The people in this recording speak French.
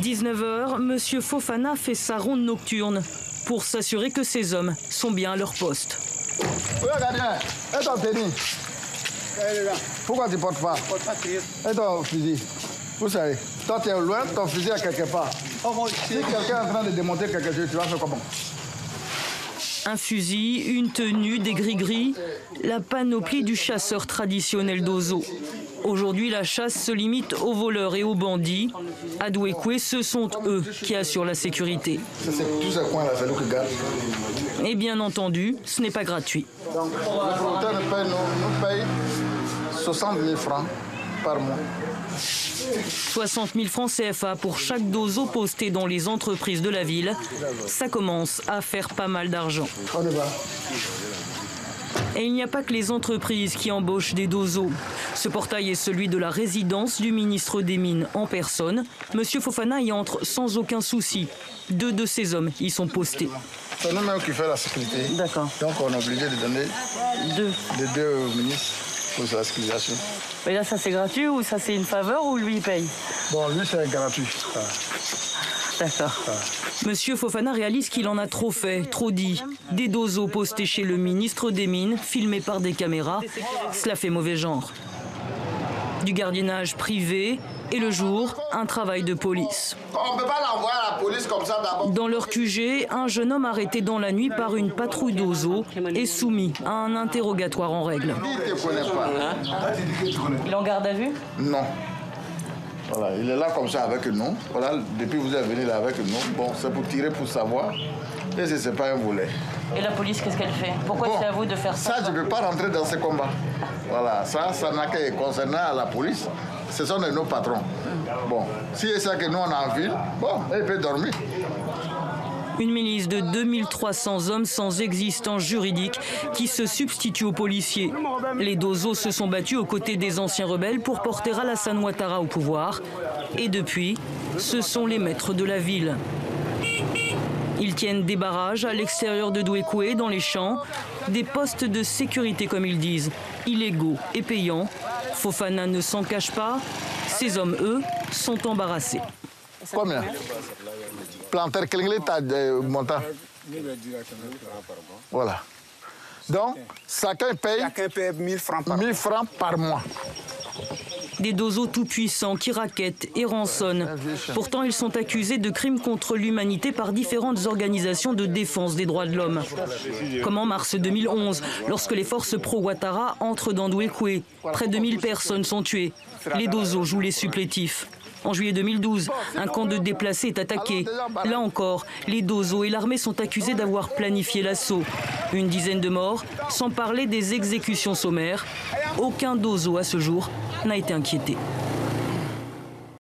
19h, M. Fofana fait sa ronde nocturne pour s'assurer que ses hommes sont bien à leur poste. Oui, gardien, et ton tenue? Pourquoi tu ne portes pas? Et ton fusil? Vous savez, toi tu es loin, ton fusil est quelque part. Si quelqu'un est en train de démonter quelque chose, tu vas faire comment? Un fusil, une tenue, des gris-gris, la panoplie du chasseur traditionnel d'Ozo. Aujourd'hui, la chasse se limite aux voleurs et aux bandits. À Douékoué, ce sont eux qui assurent la sécurité. Tous ces coins-là, c'est nous qui gardons. Et bien entendu, ce n'est pas gratuit. Donc, le producteur nous paye 60 000 francs par mois. 60 000 francs CFA pour chaque dozo posté dans les entreprises de la ville. Ça commence à faire pas mal d'argent. On y va. Et il n'y a pas que les entreprises qui embauchent des dozos. Ce portail est celui de la résidence du ministre des Mines en personne. Monsieur Fofana y entre sans aucun souci. 2 de ses hommes y sont postés. C'est nous-mêmes qui faisons la sécurité. D'accord. Donc on est obligé de donner 2 au ministre pour la sécurisation. Mais là, ça c'est gratuit ou ça c'est une faveur ou lui il paye? Bon, lui c'est gratuit. D'accord. Monsieur Fofana réalise qu'il en a trop fait, trop dit. Des dozos postés chez le ministre des Mines, filmés par des caméras, cela fait mauvais genre. Du gardiennage privé et le jour, un travail de police. On ne peut pas l'envoyer à la police comme ça d'abord. Dans leur QG, un jeune homme arrêté dans la nuit par une patrouille d'Ozo est soumis à un interrogatoire en règle. Il ne te connaît pas. Il est en garde à vue? Non. Voilà, il est là comme ça avec nous. Voilà, depuis que vous êtes venu là avec nous, bon, c'est pour tirer pour savoir. Et ce n'est pas un volet. Et la police, qu'est-ce qu'elle fait? Pourquoi c'est à vous de faire ça? Ça, je ne peux pas rentrer dans ce combat. Voilà, ça n'a qu'à concerner à la police. Ce sont nos patrons. Bon, si c'est ça que nous on a en ville, bon, il peut dormir. Une milice de 2300 hommes sans existence juridique qui se substitue aux policiers. Les dozos se sont battus aux côtés des anciens rebelles pour porter Alassane Ouattara au pouvoir. Et depuis, ce sont les maîtres de la ville. Ils tiennent des barrages à l'extérieur de Douékoué, dans les champs, des postes de sécurité comme ils disent, illégaux et payants. Fofana ne s'en cache pas, ces hommes, eux, sont embarrassés. Combien? Planter Klinglet à montant. Voilà. Donc, chacun paye 1000 francs par mois. Des dozos tout-puissants qui raquettent et rançonnent. Pourtant, ils sont accusés de crimes contre l'humanité par différentes organisations de défense des droits de l'homme. Comme en mars 2011, lorsque les forces pro-Ouattara entrent dans Douékoué. Près de 1000 personnes sont tuées. Les dozos jouent les supplétifs. En juillet 2012, un camp de déplacés est attaqué. Là encore, les dozos et l'armée sont accusés d'avoir planifié l'assaut. Une dizaine de morts, sans parler des exécutions sommaires. Aucun dozo à ce jour n'a été inquiété.